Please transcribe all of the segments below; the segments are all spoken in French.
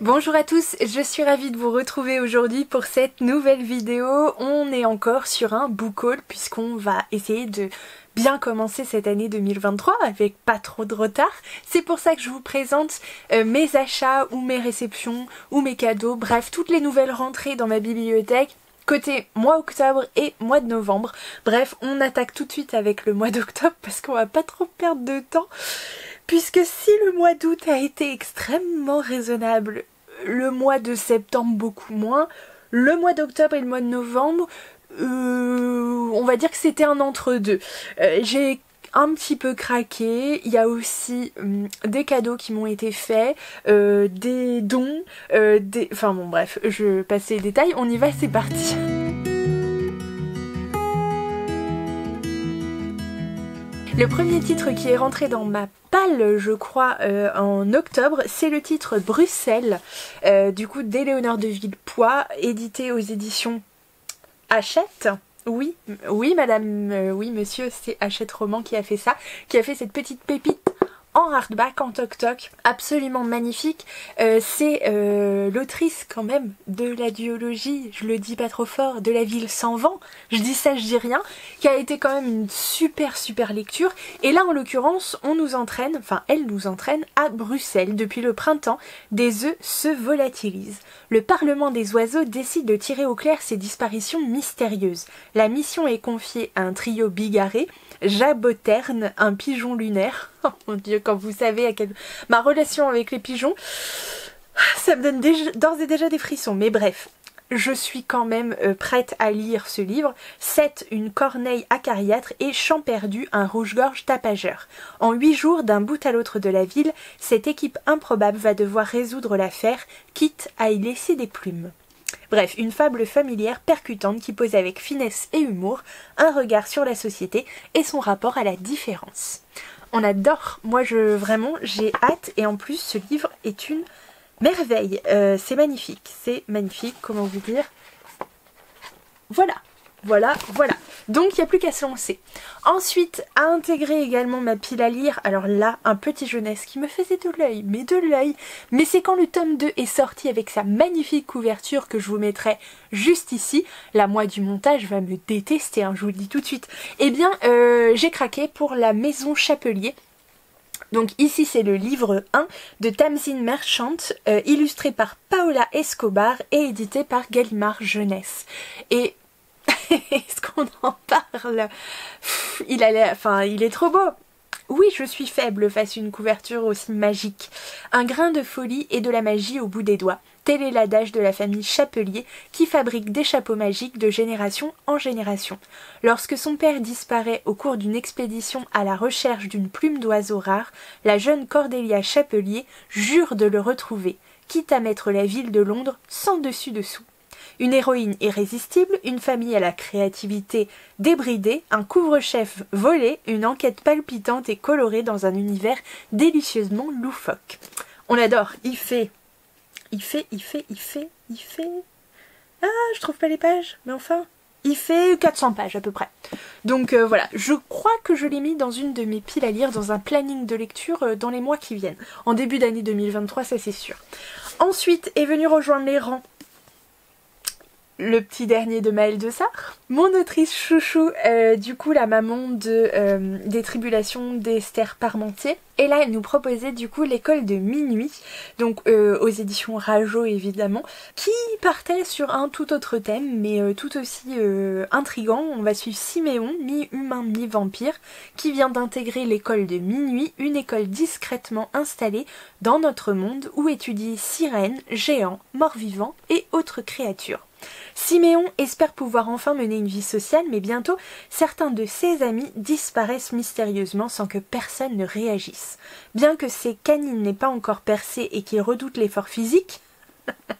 Bonjour à tous, je suis ravie de vous retrouver aujourd'hui pour cette nouvelle vidéo. On est encore sur un book haul puisqu'on va essayer de bien commencer cette année 2023 avec pas trop de retard. C'est pour ça que je vous présente mes achats ou mes réceptions ou mes cadeaux, bref toutes les nouvelles rentrées dans ma bibliothèque. Côté mois octobre et mois de novembre. Bref, on attaque tout de suite avec le mois d'octobre parce qu'on va pas trop perdre de temps. Puisque si le mois d'août a été extrêmement raisonnable, le mois de septembre beaucoup moins, le mois d'octobre et le mois de novembre, on va dire que c'était un entre-deux. J'ai un petit peu craqué, il y a aussi des cadeaux qui m'ont été faits, des dons, enfin bon bref, je passe les détails, on y va, c'est parti. Le premier titre qui est rentré dans ma palle, je crois, en octobre, c'est le titre Bruxelles, du coup d'Éléonore de Villepoix, édité aux éditions Hachette. Oui, oui madame, oui monsieur, c'est Hachette Roman qui a fait ça, qui a fait cette petite pépite en hardback, en toc-toc, absolument magnifique. C'est l'autrice quand même de la duologie, je le dis pas trop fort, de La Ville sans vent, je dis ça, je dis rien, qui a été quand même une super lecture. Et là en l'occurrence, on nous entraîne, enfin elle nous entraîne à Bruxelles. Depuis le printemps, des œufs se volatilisent. Le Parlement des oiseaux décide de tirer au clair ces disparitions mystérieuses. La mission est confiée à un trio bigarré, Jaboterne, un pigeon lunaire. Oh mon dieu, quand vous savez ma relation avec les pigeons, ça me donne d'ores et déjà des frissons. Mais bref, je suis quand même prête à lire ce livre. 7, une corneille acariâtre et Chant perdu, un rouge-gorge tapageur. En 8 jours, d'un bout à l'autre de la ville, cette équipe improbable va devoir résoudre l'affaire, quitte à y laisser des plumes. Bref, une fable familière percutante qui pose avec finesse et humour un regard sur la société et son rapport à la différence. On adore, moi vraiment j'ai hâte, et en plus ce livre est une merveille, c'est magnifique, comment vous dire, voilà. Donc il n'y a plus qu'à se lancer. Ensuite, à intégrer également ma pile à lire, alors là, un petit jeunesse qui me faisait de l'œil, mais c'est quand le tome 2 est sorti avec sa magnifique couverture que je vous mettrai juste ici. La moi du montage va me détester, hein, je vous le dis tout de suite. Eh bien, j'ai craqué pour La Maison Chapelier. Donc ici c'est le livre 1 de Tamzin Merchant, illustré par Paola Escobar et édité par Gallimard Jeunesse. Et est-ce qu'on en parle? Il est trop beau. Oui, je suis faible face à une couverture aussi magique. Un grain de folie et de la magie au bout des doigts. Tel est l'adage de la famille Chapelier qui fabrique des chapeaux magiques de génération en génération. Lorsque son père disparaît au cours d'une expédition à la recherche d'une plume d'oiseau rare, la jeune Cordelia Chapelier jure de le retrouver, quitte à mettre la ville de Londres sans dessus-dessous. Une héroïne irrésistible, une famille à la créativité débridée, un couvre-chef volé, une enquête palpitante et colorée dans un univers délicieusement loufoque. On adore, il fait... Ah, je trouve pas les pages, mais enfin... Il fait 400 pages à peu près. Donc voilà, je crois que je l'ai mis dans une de mes piles à lire, dans un planning de lecture dans les mois qui viennent. En début d'année 2023, ça c'est sûr. Ensuite est venu rejoindre les rangs le petit dernier de Maëlle de Sarre, mon autrice chouchou, du coup la maman des tribulations d'Esther Parmentier. Et là elle nous proposait du coup L'école de minuit, donc aux éditions Rajo évidemment, qui partait sur un tout autre thème mais tout aussi intriguant. On va suivre Siméon, mi-humain mi-vampire, qui vient d'intégrer l'école de minuit, une école discrètement installée dans notre monde où étudient sirènes, géants, morts-vivants et autres créatures. Siméon espère pouvoir enfin mener une vie sociale, mais bientôt, certains de ses amis disparaissent mystérieusement sans que personne ne réagisse. Bien que ses canines n'aient pas encore percé et qu'il redoute l'effort physique,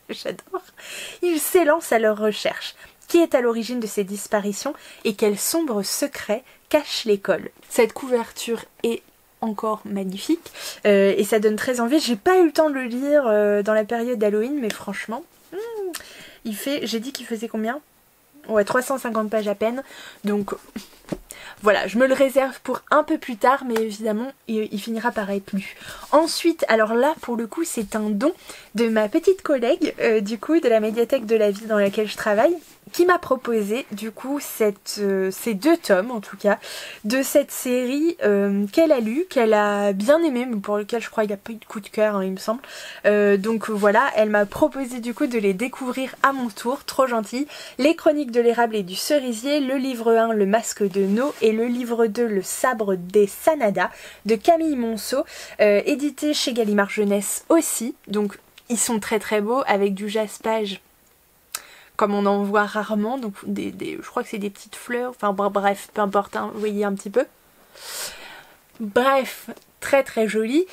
j'adore, il s'élance à leur recherche. Qui est à l'origine de ces disparitions et quel sombre secret cache l'école? Cette couverture est encore magnifique et ça donne très envie. J'ai pas eu le temps de le lire dans la période d'Halloween, mais franchement... j'ai dit qu'il faisait combien? Ouais, 350 pages à peine. Donc voilà, je me le réserve pour un peu plus tard, mais évidemment il finira par être lu. Ensuite, alors là pour le coup c'est un don de ma petite collègue du coup de la médiathèque de la ville dans laquelle je travaille, qui m'a proposé du coup ces 2 tomes en tout cas de cette série qu'elle a lu, qu'elle a bien aimé, mais pour lequel je crois il n'y a pas eu de coup de cœur hein, il me semble. Donc voilà, elle m'a proposé du coup de les découvrir à mon tour, trop gentil. Les chroniques de l'érable et du cerisier, le livre 1 Le masque de No et le livre 2 Le sabre des Sanada de Camille Monceau, édité chez Gallimard Jeunesse aussi. Donc ils sont très très beaux avec du jaspage comme on en voit rarement, donc je crois que c'est des petites fleurs, enfin bref, peu importe, hein, vous voyez un petit peu. Bref, très très joli.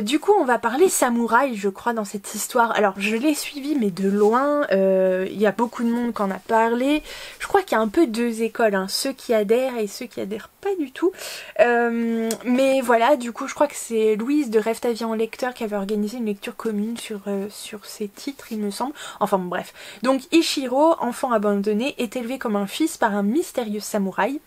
Du coup on va parler samouraï je crois dans cette histoire. Alors je l'ai suivi mais de loin, il y a beaucoup de monde qui en a parlé. Je crois qu'il y a un peu 2 écoles, hein, ceux qui adhèrent et ceux qui adhèrent pas du tout. Mais voilà, du coup je crois que c'est Louise de Rêve ta vie en lecteur qui avait organisé une lecture commune sur ces titres il me semble. Enfin bon, bref. Donc Ichiro, enfant abandonné, est élevé comme un fils par un mystérieux samouraï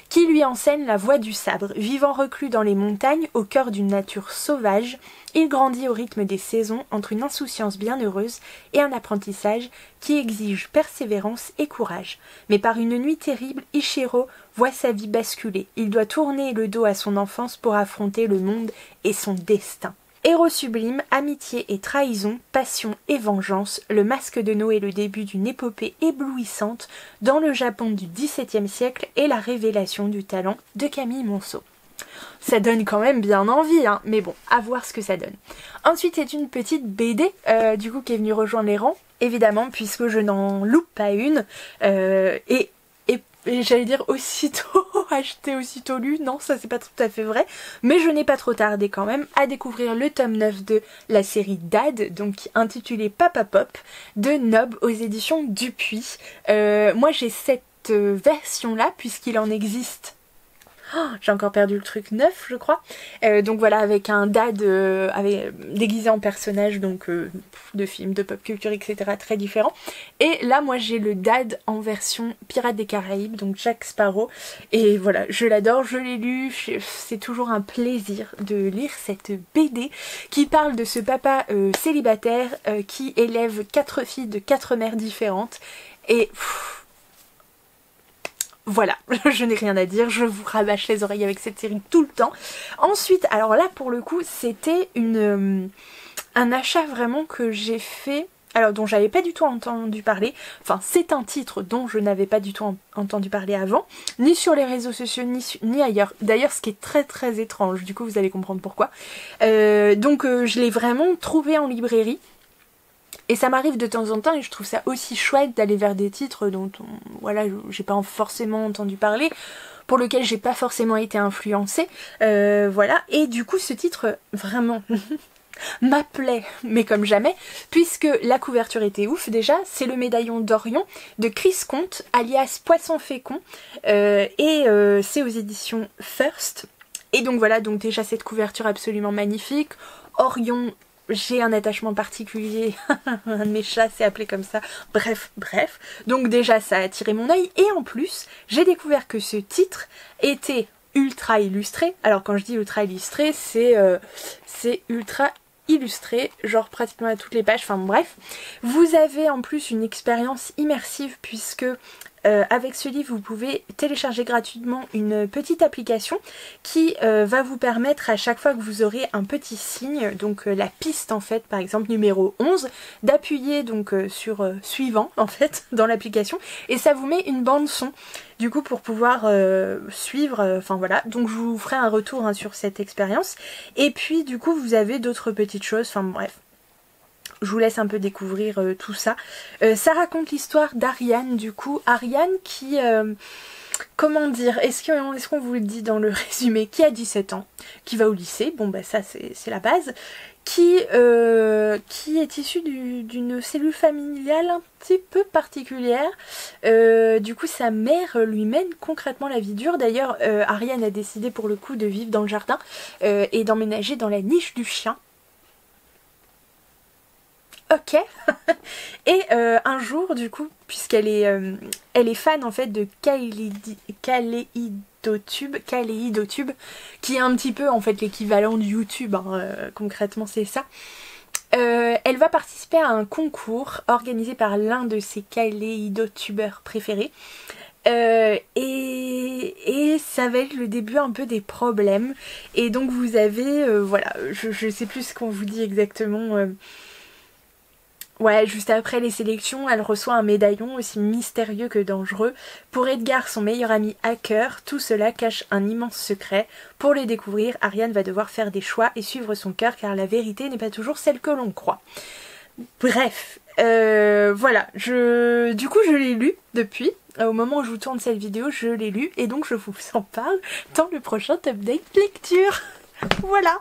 qui lui enseigne la voie du sabre. Vivant reclus dans les montagnes, au cœur d'une nature sauvage, il grandit au rythme des saisons entre une insouciance bienheureuse et un apprentissage qui exige persévérance et courage. Mais par une nuit terrible, Ichiro voit sa vie basculer. Il doit tourner le dos à son enfance pour affronter le monde et son destin. Héros sublime, amitié et trahison, passion et vengeance, le masque de No est le début d'une épopée éblouissante dans le Japon du XVIIe siècle et la révélation du talent de Camille Monceau. Ça donne quand même bien envie, hein, mais bon, à voir ce que ça donne. Ensuite, c'est une petite BD, du coup, qui est venue rejoindre les rangs, évidemment, puisque je n'en loupe pas une, et j'allais dire aussitôt acheté, aussitôt lu, non ça c'est pas tout à fait vrai, mais je n'ai pas trop tardé quand même à découvrir le tome 9 de la série Dad, donc intitulé Papa Pop, de Nob aux éditions Dupuis. Moi j'ai cette version là puisqu'il en existe. Oh, j'ai encore perdu le truc 9 je crois. Donc voilà, avec un dad déguisé en personnage donc de films, de pop culture, etc. très différents. Et là moi j'ai le dad en version Pirates des Caraïbes, donc Jack Sparrow. Et voilà, je l'adore, je l'ai lu, c'est toujours un plaisir de lire cette BD qui parle de ce papa célibataire qui élève 4 filles de 4 mères différentes. Et... voilà, je n'ai rien à dire, je vous rabâche les oreilles avec cette série tout le temps. Ensuite, alors là pour le coup, c'était un achat vraiment que j'ai fait, alors dont j'avais pas du tout entendu parler. Enfin, c'est un titre dont je n'avais pas du tout entendu parler avant, ni sur les réseaux sociaux, ni ailleurs. D'ailleurs, ce qui est très très étrange, du coup vous allez comprendre pourquoi. Donc je l'ai vraiment trouvé en librairie. Et ça m'arrive de temps en temps et je trouve ça aussi chouette d'aller vers des titres dont voilà, j'ai pas forcément entendu parler, pour lequel j'ai pas forcément été influencée. Voilà, et du coup ce titre vraiment m'appelait, mais comme jamais, puisque la couverture était ouf déjà. C'est le médaillon d'Orion de Chris Comte, alias Poisson Fécond, et c'est aux éditions First. Et donc voilà, donc déjà cette couverture absolument magnifique. Orion, j'ai un attachement particulier, un de mes chats s'est appelé comme ça, bref. Donc déjà ça a attiré mon œil, et en plus j'ai découvert que ce titre était ultra illustré. Alors quand je dis ultra illustré, c'est ultra illustré, genre pratiquement à toutes les pages, enfin bref. Vous avez en plus une expérience immersive puisque avec ce livre vous pouvez télécharger gratuitement une petite application qui va vous permettre à chaque fois que vous aurez un petit signe, donc la piste en fait, par exemple numéro 11, d'appuyer donc sur suivant en fait dans l'application, et ça vous met une bande son du coup pour pouvoir suivre, enfin voilà, donc je vous ferai un retour hein, sur cette expérience. Et puis du coup vous avez d'autres petites choses, enfin bref. Je vous laisse un peu découvrir tout ça. Ça raconte l'histoire d'Ariane, du coup. Ariane qui... comment dire, est-ce qu'on vous le dit dans le résumé, qui a 17 ans, qui va au lycée, bon bah ça c'est la base, qui est issue d'une cellule familiale un petit peu particulière. Du coup sa mère lui mène concrètement la vie dure. D'ailleurs Ariane a décidé pour le coup de vivre dans le jardin et d'emménager dans la niche du chien. Ok. Et un jour du coup, puisqu'elle est, elle est fan en fait de Kaléidotube, qui est un petit peu en fait l'équivalent de YouTube, hein, concrètement c'est ça. Elle va participer à un concours organisé par l'un de ses Kaléidotubeurs préférés. Et ça va être le début un peu des problèmes. Et donc vous avez, voilà, je sais plus ce qu'on vous dit exactement. Ouais, juste après les sélections, elle reçoit un médaillon aussi mystérieux que dangereux. Pour Edgar, son meilleur ami hacker, tout cela cache un immense secret. Pour le découvrir, Ariane va devoir faire des choix et suivre son cœur car la vérité n'est pas toujours celle que l'on croit. Bref, voilà, du coup je l'ai lu depuis. Au moment où je vous tourne cette vidéo, je l'ai lu et donc je vous en parle dans le prochain update lecture. Voilà,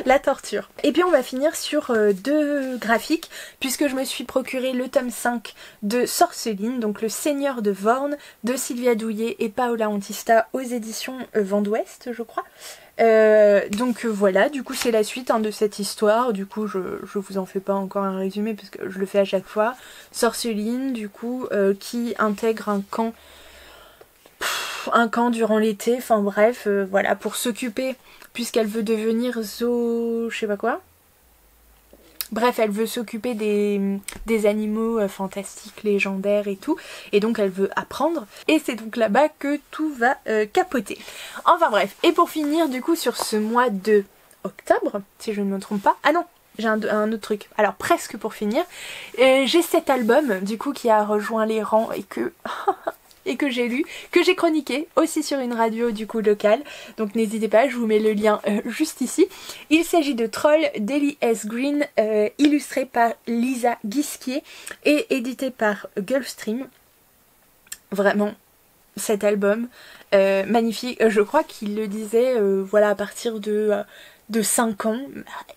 la torture. Et puis on va finir sur deux graphiques, puisque je me suis procuré le tome 5 de Sorceline, donc le Seigneur de Vorn, de Sylvia Douillet et Paola Antista aux éditions Vent d'Ouest, je crois. Donc voilà, du coup c'est la suite, hein, de cette histoire. Du coup je vous en fais pas encore un résumé parce que je le fais à chaque fois. Sorceline, du coup, qui intègre un camp durant l'été, enfin bref, voilà, pour s'occuper, puisqu'elle veut devenir je sais pas quoi. Bref, elle veut s'occuper des animaux fantastiques, légendaires et tout. Et donc elle veut apprendre. Et c'est donc là-bas que tout va capoter. Enfin bref. Et pour finir du coup sur ce mois de octobre, si je ne me trompe pas. Ah non, j'ai un autre truc. Alors presque pour finir. J'ai cet album du coup qui a rejoint les rangs et que... et que j'ai lu, que j'ai chroniqué aussi sur une radio du coup locale, donc n'hésitez pas, je vous mets le lien juste ici. Il s'agit de Troll d'Ellie S. Green, illustré par Lisa Guisquier et édité par Gulfstream. Vraiment, cet album, magnifique, je crois qu'il le disait, voilà, à partir de 5 ans,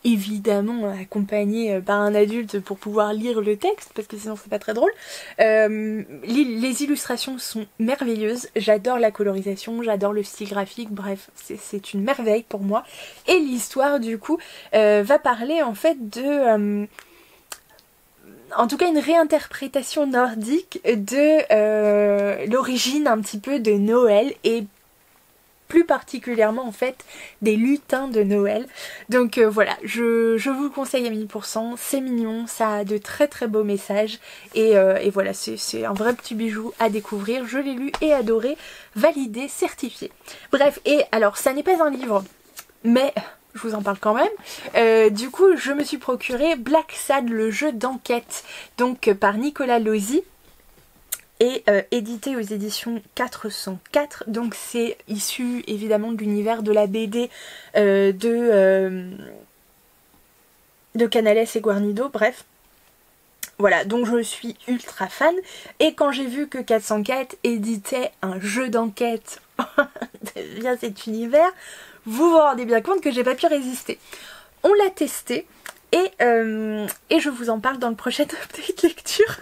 évidemment accompagné par un adulte pour pouvoir lire le texte, parce que sinon c'est pas très drôle. Les illustrations sont merveilleuses, j'adore la colorisation, j'adore le style graphique, bref, c'est une merveille pour moi. Et l'histoire du coup va parler en fait de... en tout cas une réinterprétation nordique de l'origine un petit peu de Noël et plus particulièrement en fait des lutins de Noël. Donc voilà, je vous le conseille à 1000%, c'est mignon, ça a de très très beaux messages et voilà, c'est un vrai petit bijou à découvrir. Je l'ai lu et adoré, validé, certifié. Bref, et alors ça n'est pas un livre, mais... je vous en parle quand même. Du coup, je me suis procuré Black Sad, le jeu d'enquête, donc par Nicolas Lozzi, et édité aux éditions 404. Donc c'est issu évidemment de l'univers de la BD de Canales et Guarnido, bref. Voilà, donc je suis ultra fan. Et quand j'ai vu que 404 éditait un jeu d'enquête via cet univers, vous vous rendez bien compte que j'ai pas pu résister. On l'a testé et je vous en parle dans le prochain update lecture.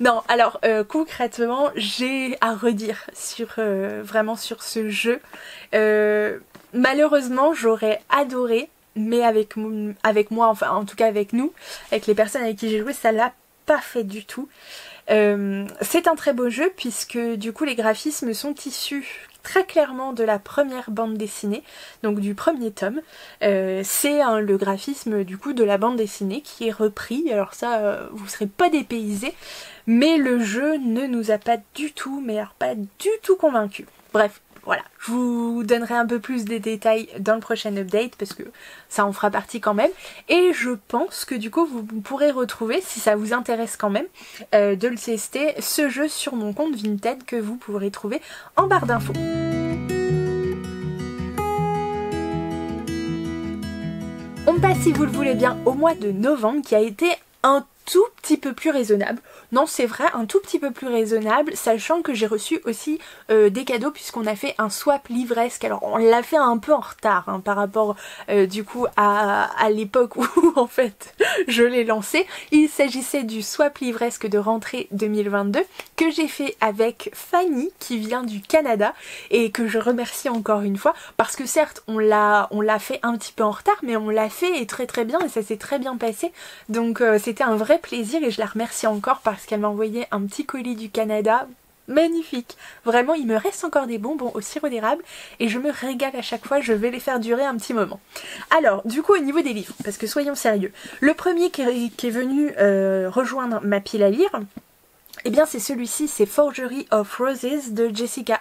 Non, alors concrètement, j'ai à redire sur vraiment sur ce jeu. Malheureusement, j'aurais adoré, mais avec moi, enfin en tout cas avec nous, avec les personnes avec qui j'ai joué, ça l'a pas fait du tout. C'est un très beau jeu puisque du coup les graphismes sont issus très clairement de la première bande dessinée, donc du premier tome. C'est le graphisme du coup de la bande dessinée qui est repris, alors ça vous serez pas dépaysés, mais le jeu ne nous a pas du tout, mais alors pas du tout convaincus. Bref, voilà, je vous donnerai un peu plus des détails dans le prochain update parce que ça en fera partie quand même. Et je pense que du coup vous pourrez retrouver, si ça vous intéresse quand même, de le tester, ce jeu sur mon compte Vinted que vous pourrez trouver en barre d'infos. On passe, si vous le voulez bien, au mois de novembre qui a été un tout petit peu plus raisonnable. Non, c'est vrai, un tout petit peu plus raisonnable, sachant que j'ai reçu aussi des cadeaux puisqu'on a fait un swap livresque. Alors on l'a fait un peu en retard hein, par rapport du coup à l'époque où en fait je l'ai lancé. Il s'agissait du swap livresque de rentrée 2022 que j'ai fait avec Fanny qui vient du Canada et que je remercie encore une fois parce que certes on l'a fait un petit peu en retard mais on l'a fait et très très bien et ça s'est très bien passé. Donc c'était un vrai plaisir et je la remercie encore parce qu'elle m'a envoyé un petit colis du Canada. Magnifique, vraiment il me reste encore des bonbons au sirop d'érable et je me régale à chaque fois, je vais les faire durer un petit moment. Alors du coup au niveau des livres, parce que soyons sérieux, le premier qui est venu rejoindre ma pile à lire, eh bien c'est celui-ci, c'est Forgery of Roses de Jessica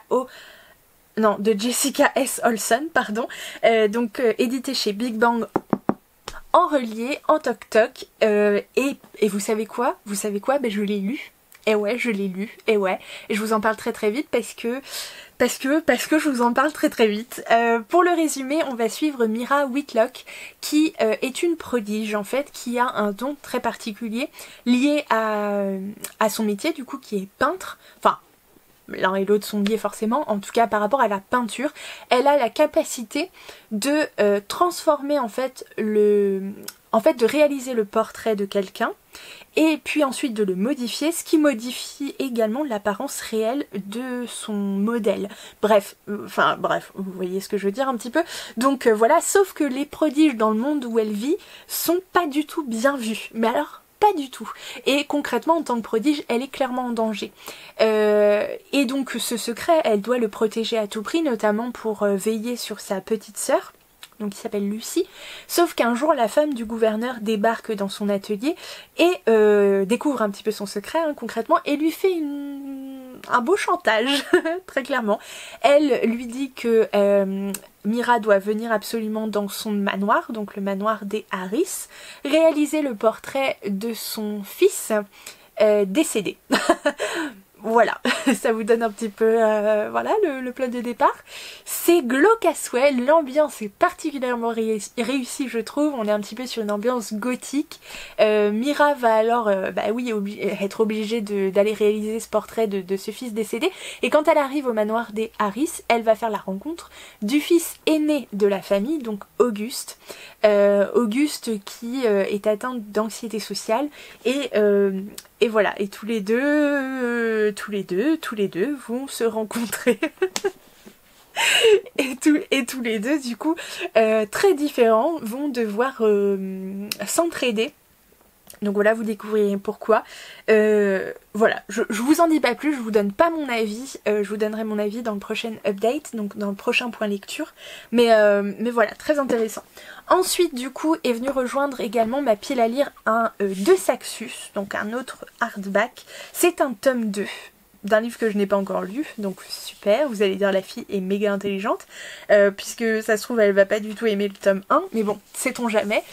S. Olson, pardon, édité chez Big Bang en relié, en toc-toc, et vous savez quoi? Ben je l'ai lu. Et ouais, je l'ai lu, et je vous en parle très très vite parce que je vous en parle très très vite. Pour le résumer, on va suivre Myra Whitlock qui est une prodige en fait, qui a un don très particulier lié à son métier du coup qui est peintre, enfin l'un et l'autre sont liés forcément, en tout cas par rapport à la peinture, elle a la capacité de transformer en fait de réaliser le portrait de quelqu'un et puis ensuite de le modifier, ce qui modifie également l'apparence réelle de son modèle. Bref, vous voyez ce que je veux dire un petit peu. Donc voilà, sauf que les prodiges dans le monde où elle vit sont pas du tout bien vus. Mais alors, pas du tout. Et concrètement, en tant que prodige, elle est clairement en danger. Et donc ce secret, elle doit le protéger à tout prix, notamment pour veiller sur sa petite sœur, donc qui s'appelle Lucie, sauf qu'un jour la femme du gouverneur débarque dans son atelier et découvre un petit peu son secret concrètement et lui fait un beau chantage, très clairement. Elle lui dit que Myra doit venir absolument dans son manoir, donc le manoir des Harris, réaliser le portrait de son fils décédé. Voilà, ça vous donne un petit peu voilà le plan de départ. C'est glauque à souhait, l'ambiance est particulièrement réussie je trouve, on est un petit peu sur une ambiance gothique. Myra va alors être obligée d'aller réaliser ce portrait de ce fils décédé et quand elle arrive au manoir des Harris, elle va faire la rencontre du fils aîné de la famille, donc Auguste. Auguste qui est atteint d'anxiété sociale et voilà, et tous les deux vont se rencontrer. et tous les deux, du coup, très différents, vont devoir s'entraider. Donc voilà, vous découvrirez pourquoi. Voilà, je vous en dis pas plus, je vous donne pas mon avis, je vous donnerai mon avis dans le prochain update, donc dans le prochain point lecture. Mais voilà, très intéressant. Ensuite, du coup, est venu rejoindre également ma pile à lire de Saxus, donc un autre hardback. C'est un tome 2 d'un livre que je n'ai pas encore lu, donc super, vous allez dire la fille est méga intelligente, puisque ça se trouve elle va pas du tout aimer le tome 1, mais bon, sait-on jamais.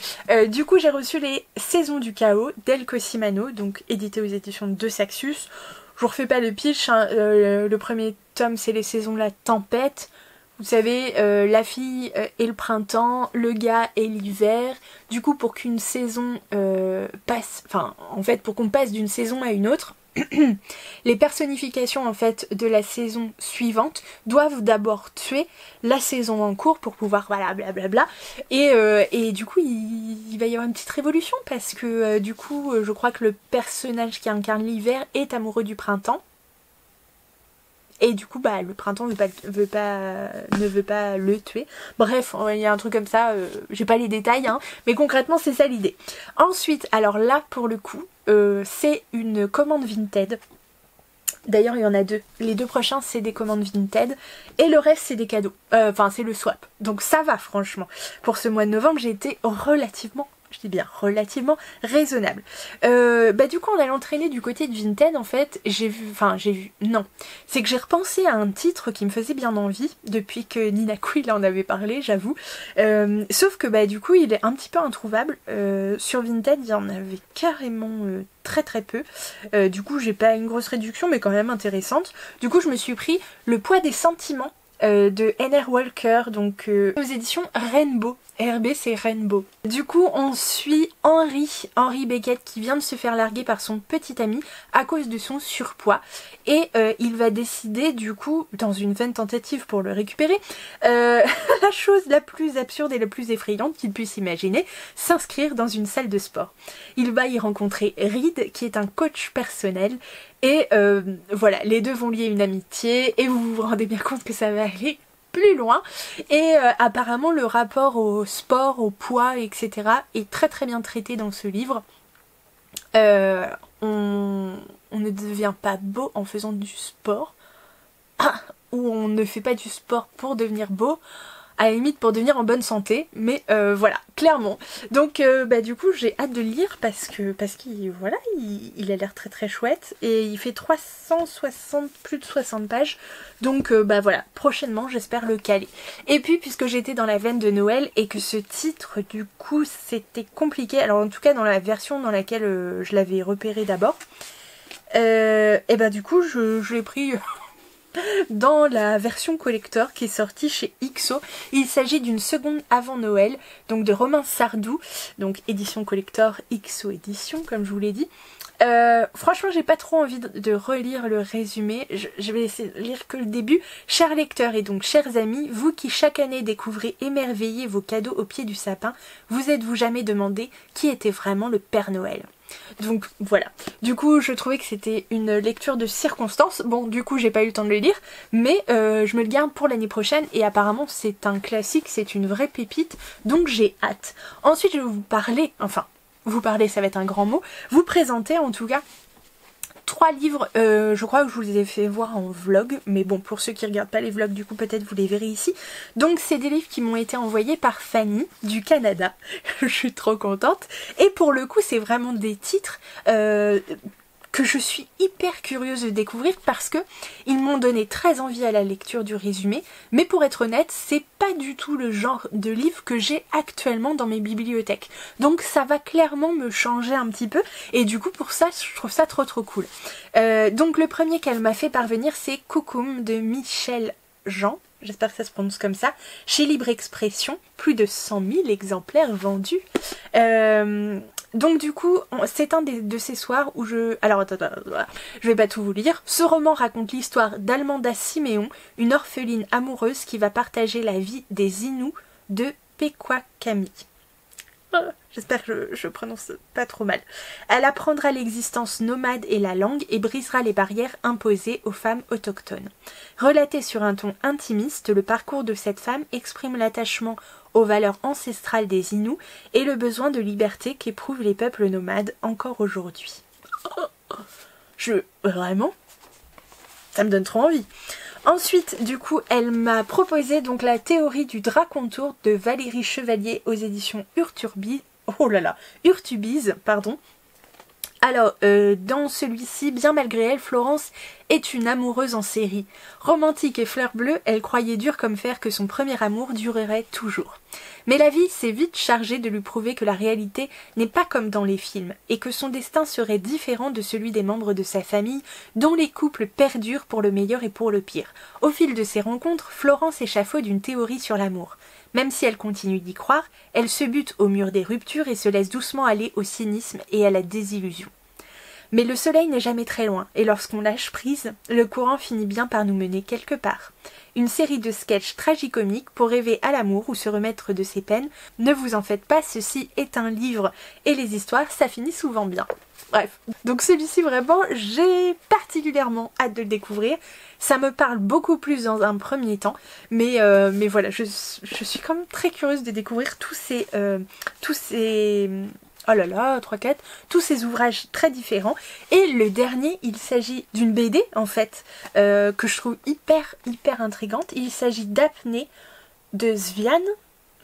Du coup j'ai reçu les Saisons du chaos d'El Cosimano, donc édité aux éditions de Saxus. Je vous refais pas le pitch, le premier tome c'est les saisons de la tempête. Vous savez, la fille est le printemps, le gars est l'hiver. Du coup, pour qu'une saison pour qu'on passe d'une saison à une autre, les personnifications en fait de la saison suivante doivent d'abord tuer la saison en cours pour pouvoir voilà blablabla et du coup il va y avoir une petite révolution parce que du coup je crois que le personnage qui incarne l'hiver est amoureux du printemps. Et du coup, le printemps ne veut pas le tuer. Bref, il y a un truc comme ça, j'ai pas les détails, mais concrètement, c'est ça l'idée. Ensuite, alors là, pour le coup, c'est une commande Vinted. D'ailleurs, il y en a deux. Les deux prochains, c'est des commandes Vinted. Et le reste, c'est des cadeaux. Enfin, c'est le swap. Donc ça va, franchement. Pour ce mois de novembre, j'ai été relativement raisonnable. Du coup en allant traîner du côté de Vinted en fait c'est que j'ai repensé à un titre qui me faisait bien envie depuis que Nina Quill en avait parlé, j'avoue, sauf que du coup il est un petit peu introuvable. Sur Vinted il y en avait carrément très très peu, du coup j'ai pas une grosse réduction mais quand même intéressante. Du coup je me suis pris Le poids des sentiments de N.R. Walker, donc aux éditions Rainbow. RB c'est Rainbow. Du coup on suit Henry Beckett qui vient de se faire larguer par son petit ami à cause de son surpoids et il va décider du coup, dans une vaine tentative pour le récupérer, la chose la plus absurde et la plus effrayante qu'il puisse imaginer, s'inscrire dans une salle de sport. Il va y rencontrer Reed qui est un coach personnel et voilà, les deux vont lier une amitié et vous vous rendez bien compte que ça va aller plus loin et apparemment le rapport au sport, au poids, etc. est très très bien traité dans ce livre. On ne devient pas beau en faisant du sport, ou on ne fait pas du sport pour devenir beau, à la limite pour devenir en bonne santé, mais voilà, clairement. Donc du coup j'ai hâte de le lire parce qu'il voilà, il a l'air très très chouette et il fait 360, plus de 60 pages. Donc voilà, prochainement j'espère le caler. Et puis puisque j'étais dans la veine de Noël et que ce titre du coup c'était compliqué, alors en tout cas dans la version dans laquelle je l'avais repéré d'abord, et du coup je l'ai pris dans la version collector qui est sortie chez XO. Il s'agit d'une seconde avant Noël, donc de Romain Sardou, donc édition collector, XO édition comme je vous l'ai dit. Franchement j'ai pas trop envie de relire le résumé, je vais essayer de lire que le début. Chers lecteurs et donc chers amis, vous qui chaque année découvrez émerveillez vos cadeaux au pied du sapin, vous êtes-vous jamais demandé qui était vraiment le Père Noël? Donc voilà, du coup je trouvais que c'était une lecture de circonstance. Bon du coup j'ai pas eu le temps de le lire, mais je me le garde pour l'année prochaine et apparemment c'est un classique, c'est une vraie pépite, donc j'ai hâte. Ensuite je vais vous parler, enfin vous parler ça va être un grand mot, vous présenter en tout cas 3 livres, je crois que je vous les ai fait voir en vlog, mais bon pour ceux qui regardent pas les vlogs du coup peut-être vous les verrez ici. Donc c'est des livres qui m'ont été envoyés par Fanny du Canada, je suis trop contente, et pour le coup c'est vraiment des titres que je suis hyper curieuse de découvrir parce que ils m'ont donné très envie à la lecture du résumé, mais pour être honnête c'est pas du tout le genre de livre que j'ai actuellement dans mes bibliothèques, donc ça va clairement me changer un petit peu et du coup pour ça je trouve ça trop cool. Donc le premier qu'elle m'a fait parvenir c'est Coucoum de Michel Jean, j'espère que ça se prononce comme ça, chez Libre Expression, plus de 100 000 exemplaires vendus. Donc du coup, c'est un de ces soirs où je... Alors attends, je vais pas tout vous lire. Ce roman raconte l'histoire d'Almanda Siméon, une orpheline amoureuse qui va partager la vie des Inuits de Pequawakami. J'espère que je prononce pas trop mal. Elle apprendra l'existence nomade et la langue et brisera les barrières imposées aux femmes autochtones. Relaté sur un ton intimiste, le parcours de cette femme exprime l'attachement aux valeurs ancestrales des Inuits et le besoin de liberté qu'éprouvent les peuples nomades encore aujourd'hui. Vraiment, ça me donne trop envie. Ensuite, du coup, elle m'a proposé donc la théorie du Dracontour de Valérie Chevalier aux éditions Urtubise, pardon. Alors, dans celui-ci, bien malgré elle, Florence est une amoureuse en série. Romantique et fleur bleue, elle croyait dur comme fer que son premier amour durerait toujours. Mais la vie s'est vite chargée de lui prouver que la réalité n'est pas comme dans les films, et que son destin serait différent de celui des membres de sa famille, dont les couples perdurent pour le meilleur et pour le pire. Au fil de ces rencontres, Florence échafaude une théorie sur l'amour. Même si elle continue d'y croire, elle se bute au mur des ruptures et se laisse doucement aller au cynisme et à la désillusion. Mais le soleil n'est jamais très loin, et lorsqu'on lâche prise, le courant finit bien par nous mener quelque part. Une série de sketchs tragicomiques pour rêver à l'amour ou se remettre de ses peines. Ne vous en faites pas, ceci est un livre, et les histoires, ça finit souvent bien. Bref, donc celui-ci vraiment, j'ai particulièrement hâte de le découvrir. Ça me parle beaucoup plus dans un premier temps, mais voilà, je suis quand même très curieuse de découvrir tous ces oh là là, 3-4, tous ces ouvrages très différents. Et le dernier, il s'agit d'une BD en fait, que je trouve hyper intrigante. Il s'agit d'Apnée de Sviane.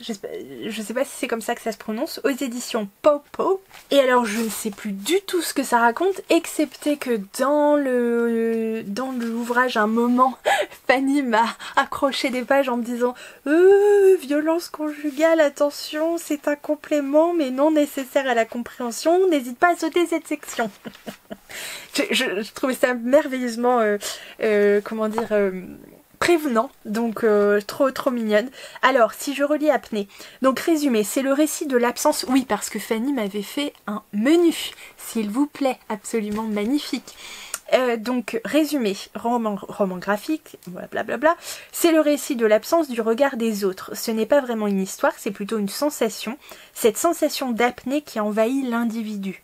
Je sais pas si c'est comme ça que ça se prononce, aux éditions Popo. Et alors je ne sais plus du tout ce que ça raconte, excepté que dans l'ouvrage, à un moment, Fanny m'a accroché des pages en me disant violence conjugale, attention, c'est un complément mais non nécessaire à la compréhension, n'hésite pas à sauter cette section. je trouvais ça merveilleusement, prévenant, donc trop mignonne. Alors, si je relis Apnée, donc résumé, c'est le récit de l'absence, oui, parce que Fanny m'avait fait un menu, s'il vous plaît, absolument magnifique. Donc, résumé, roman graphique, blablabla, c'est le récit de l'absence du regard des autres. Ce n'est pas vraiment une histoire, c'est plutôt une sensation, cette sensation d'apnée qui envahit l'individu.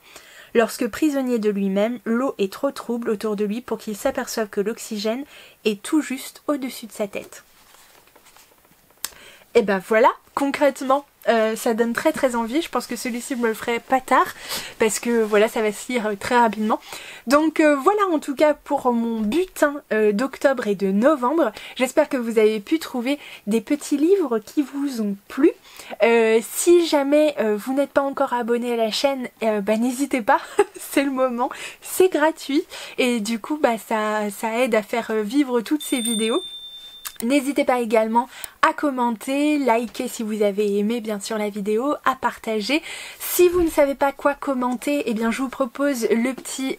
Lorsque prisonnier de lui-même, l'eau est trop trouble autour de lui pour qu'il s'aperçoive que l'oxygène est tout juste au-dessus de sa tête. Et ben voilà, concrètement, ça donne très très envie. Je pense que celui-ci je me le ferai pas tard parce que voilà, ça va se lire très rapidement. Donc voilà en tout cas pour mon butin d'octobre et de novembre. J'espère que vous avez pu trouver des petits livres qui vous ont plu. Si jamais vous n'êtes pas encore abonné à la chaîne, n'hésitez pas, c'est le moment, c'est gratuit et du coup ça aide à faire vivre toutes ces vidéos. N'hésitez pas également à commenter, liker si vous avez aimé bien sûr la vidéo, à partager. Si vous ne savez pas quoi commenter, eh bien je vous propose le petit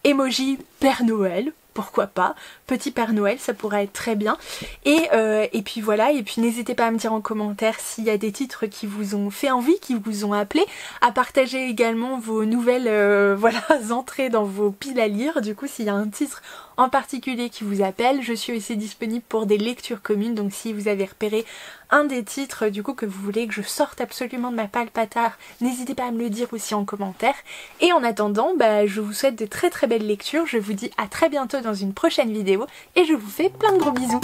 emoji Père Noël. Pourquoi pas, petit Père Noël, ça pourrait être très bien. Et puis voilà, et puis n'hésitez pas à me dire en commentaire s'il y a des titres qui vous ont fait envie, qui vous ont appelé, à partager également vos nouvelles entrées dans vos piles à lire. Du coup, s'il y a un titre en particulier qui vous appelle, je suis aussi disponible pour des lectures communes, donc si vous avez repéré un des titres du coup que vous voulez que je sorte absolument de ma palle patard, n'hésitez pas à me le dire aussi en commentaire. Et en attendant, je vous souhaite de très très belles lectures, je vous dis à très bientôt dans une prochaine vidéo et je vous fais plein de gros bisous.